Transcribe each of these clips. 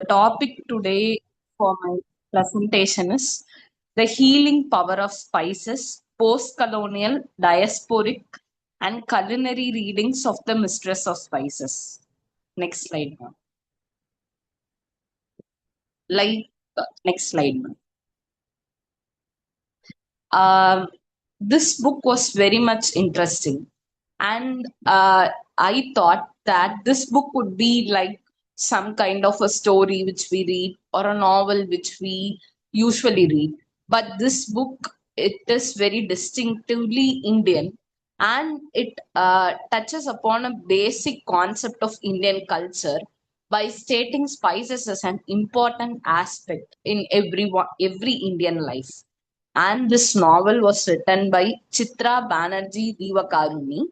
The topic today for my presentation is the healing power of spices, post-colonial, diasporic, and culinary readings of the Mistress of Spices. Next slide, ma'am. Next slide, ma'am. Um, this book was very much interesting, and I thought that this book would be like some kind of a story which we read or a novel which we usually read. But this book, it is very distinctively Indian, and it touches upon a basic concept of Indian culture by stating spices as an important aspect in every Indian life. And this novel was written by Chitra Banerjee Divakaruni,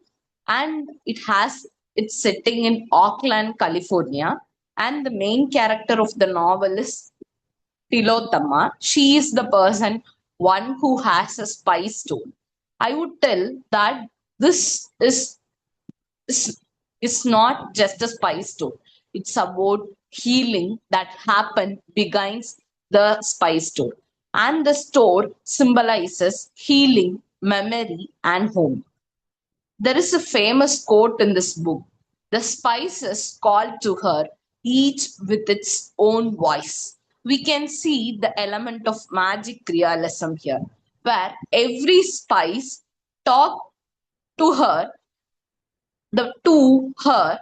and it's setting in Oakland, California. And the main character of the novel is Tilotama. She is the one who has a spice stone. I would tell that this is, is not just a spice stone. It's about healing that happened behind the spice store. And the store symbolizes healing, memory, and home. There is a famous quote in this book. The spices called to her, each with its own voice. We can see the element of magic realism here, where every spice talked to her, to her,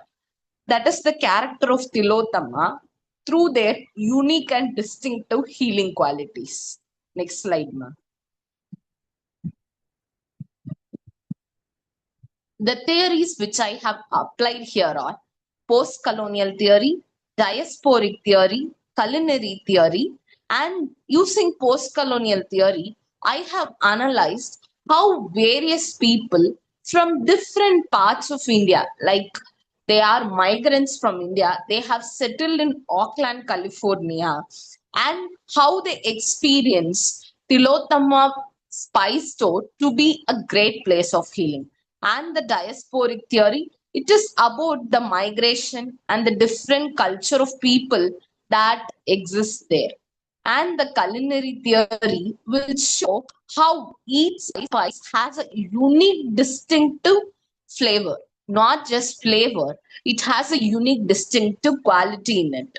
that is the character of Tilotama, through their unique and distinctive healing qualities. Next slide, ma'am. The theories which I have applied here are post-colonial theory, diasporic theory, culinary theory, and using post-colonial theory, I have analyzed how various people from different parts of India, like they are migrants from India, they have settled in Oakland, California, and how they experience Tilotama Spice Store to be a great place of healing. And the diasporic theory, it is about the migration and the different culture of people that exist there. And the culinary theory will show how each spice has a unique distinctive flavor. Not just flavor, it has a unique distinctive quality in it.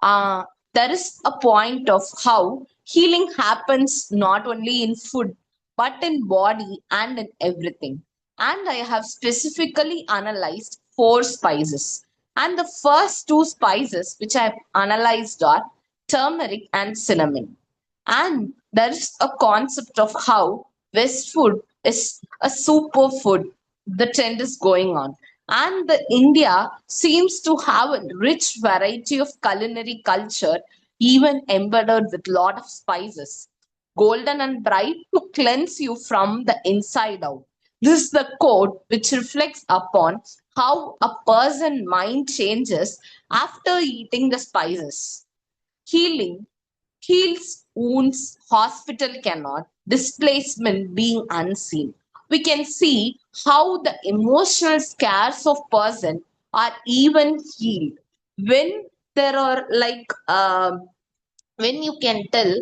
uh, there is a point of how healing happens not only in food but in body and in everything. And I have specifically analyzed four spices. And the first two spices which I have analyzed are turmeric and cinnamon. And there is a concept of how West food is a superfood. The trend is going on. And the India seems to have a rich variety of culinary culture, even embedded with lot of spices. Golden and bright to cleanse you from the inside out. This is the quote which reflects upon how a person mind changes after eating the spices. Healing heals wounds hospital cannot, displacement being unseen. We can see how the emotional scars of person are even healed when there are when you can tell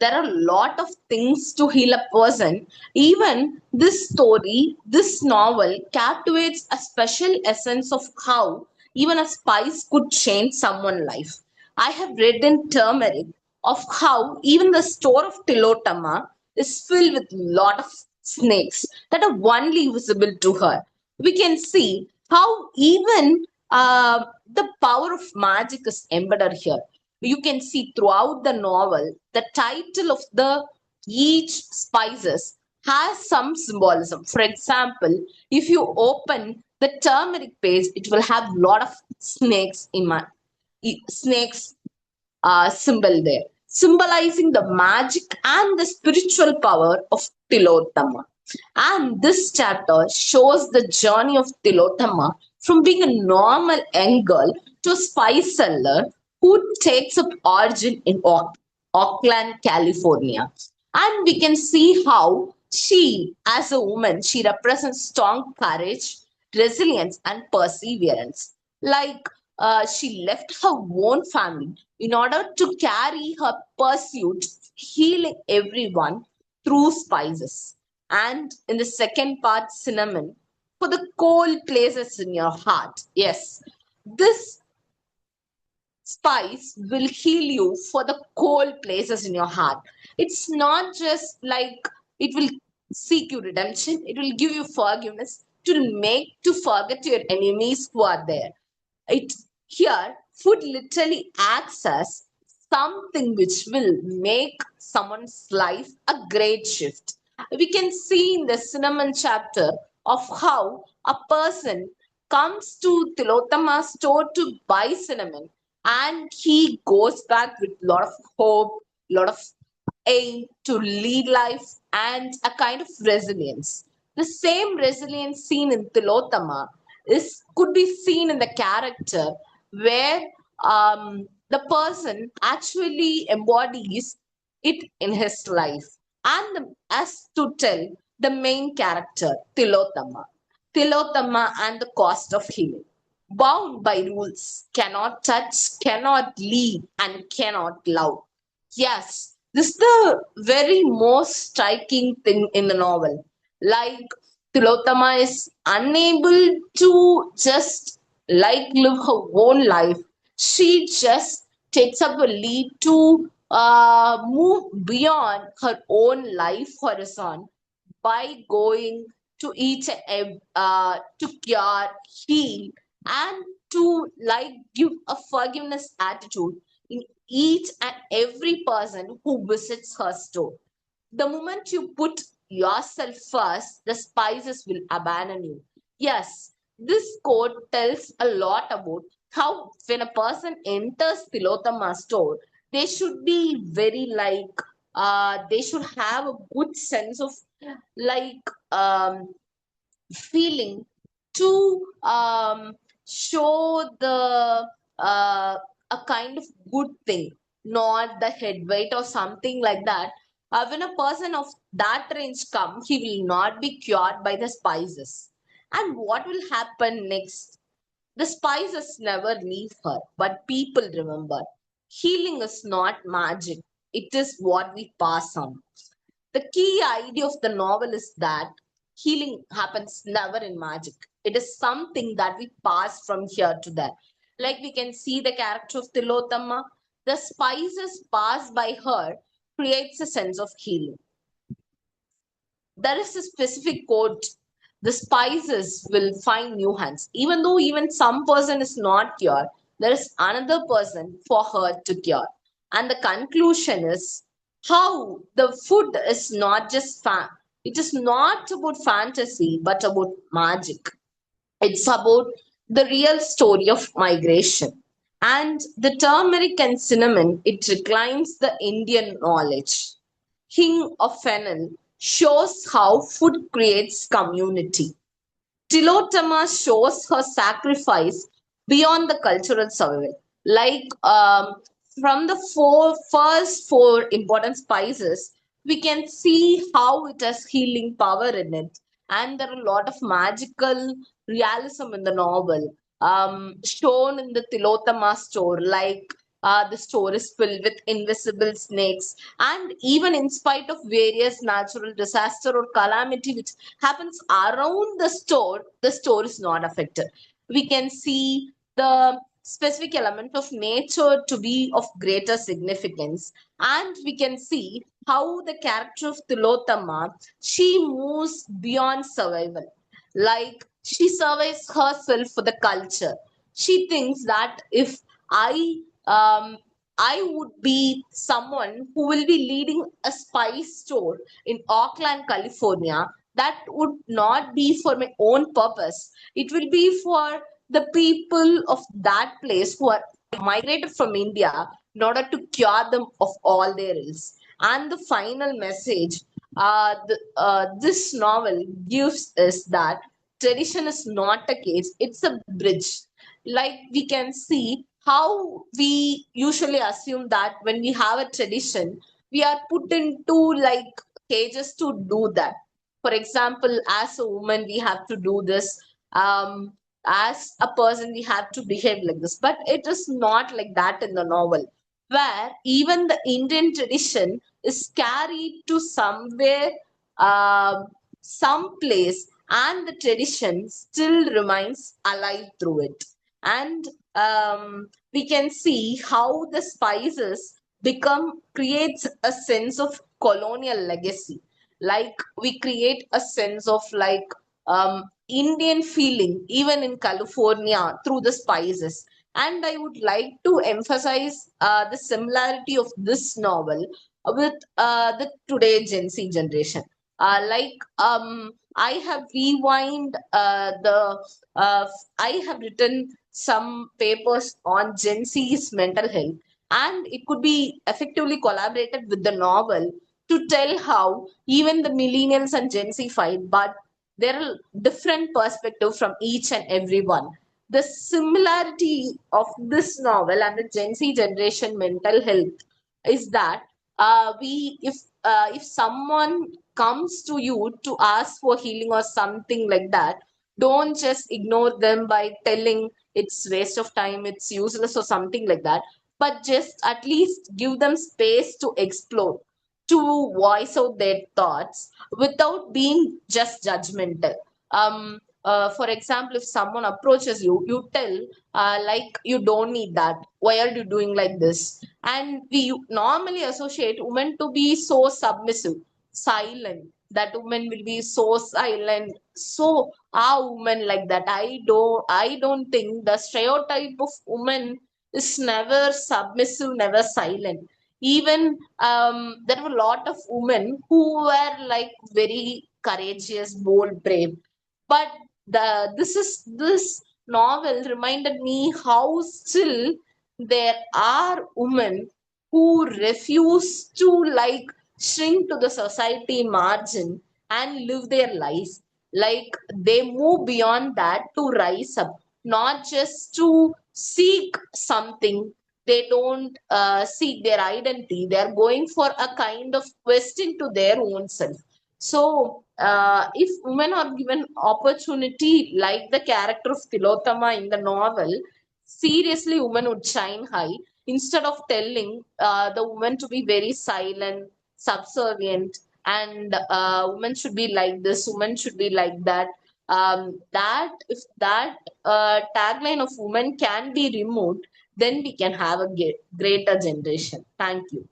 there are a lot of things to heal a person. Even this story, this novel captivates a special essence of how even a spice could change someone's life. I have read in turmeric of how even the store of Tilotama is filled with lot of snakes that are only visible to her. We can see how even the power of magic is embedded here. You can see throughout the novel the title of the each spices has some symbolism. For example, if you open the turmeric page, it will have lot of snakes in my snakes symbol there, symbolizing the magic and the spiritual power of Tilotama. And this chapter shows the journey of Tilotama from being a normal young girl to a spice seller who takes up origin in Oakland, California. And we can see how she, as a woman, she represents strong courage, resilience, and perseverance. Like she left her own family in order to carry her pursuit, healing everyone through spices. And in the second part, cinnamon, for the cold places in your heart. Yes, this spice will heal you for the cold places in your heart. It's not just like it will seek you redemption, it will give you forgiveness to make to forget your enemies who are there. It here, food literally acts as something which will make someone's life a great shift. We can see in the cinnamon chapter of how a person comes to Tilottama's store to buy cinnamon, and he goes back with a lot of hope, lot of aim to lead life, and a kind of resilience. The same resilience seen in Tilottama is could be seen in the character where the person actually embodies it in his life. And as to tell the main character, Tilottama and the cost of healing. Bound by rules, cannot touch, cannot lead, and cannot love. Yes, this is the very most striking thing in the novel. Like Tilottama is unable to just live her own life. She just takes up a lead to move beyond her own life horizon by going to each to cure, heal, and to like give a forgiveness attitude in each and every person who visits her store. The moment you put yourself first, the spices will abandon you. Yes, this quote tells a lot about how when a person enters Tilottama store, they should be very they should have a good sense of like feeling to show the a kind of good thing, not the head weight or something like that. When a person of that range come, he will not be cured by the spices. And what will happen next? The spices never leave her, but people remember. Healing is not magic; it is what we pass on. The key idea of the novel is that healing happens never in magic. It is something that we pass from here to there. Like we can see the character of Tilottama, the spices passed by her creates a sense of healing. There is a specific quote: the spices will find new hands. Even though even some person is not cured, there is another person for her to cure. And the conclusion is how the food is not just it is not about fantasy but about magic. It's about the real story of migration. And the turmeric and cinnamon, it reclines the Indian knowledge. Hing of fennel shows how food creates community. Tilottama shows her sacrifice beyond the cultural survival. Like from the first four important spices, we can see how it has healing power in it, and there are a lot of magical realism in the novel shown in the Tilottama store, like the store is filled with invisible snakes, and even in spite of various natural disaster or calamity which happens around the store is not affected. We can see the specific element of nature to be of greater significance, and we can see how the character of Tilottama, she moves beyond survival. Like she surveys herself for the culture. She thinks that if I um, I would be someone who will be leading a spice store in Oakland, California. That would not be for my own purpose. It will be for the people of that place who are migrated from India in order to cure them of all their ills. And the final message this novel gives is that tradition is not a cage, it's a bridge. Like we can see how we usually assume that when we have a tradition, we are put into like cages to do that. For example, as a woman, we have to do this. as a person we have to behave like this, but it is not like that in the novel, where even the Indian tradition is carried to somewhere, um, some place, and the tradition still remains alive through it. And we can see how the spices become creates a sense of colonial legacy. Like we create a sense of like Indian feeling even in California through the spices. And I would like to emphasize the similarity of this novel with the today Gen Z generation. I have rewind I have written some papers on Gen Z's mental health, and it could be effectively collaborated with the novel to tell how even the millennials and Gen Z fight, but there are different perspectives from each and every one. The similarity of this novel and the Gen Z generation mental health is that we if someone comes to you to ask for healing or something like that, don't just ignore them by telling it's waste of time, it's useless or something like that, but just at least give them space to explore, to voice out their thoughts without being just judgmental. For example, if someone approaches you, you tell, like, you don't need that. Why are you doing like this? And we normally associate women to be so submissive, silent. That women will be so silent. So are women like that? I don't think the stereotype of women is never submissive, never silent. Even there were a lot of women who were like very courageous, bold, brave. But this novel reminded me how still there are women who refuse to like shrink to the society margin and live their lives. Like they move beyond that to rise up, not just to seek something. They don't seek their identity. They are going for a kind of question to their own self. So, if women are given opportunity, like the character of Tilotama in the novel, seriously, women would shine high. Instead of telling the woman to be very silent, subservient, and women should be like this, women should be like that. That if that tagline of women can be removed, then we can have a greater generation. Thank you.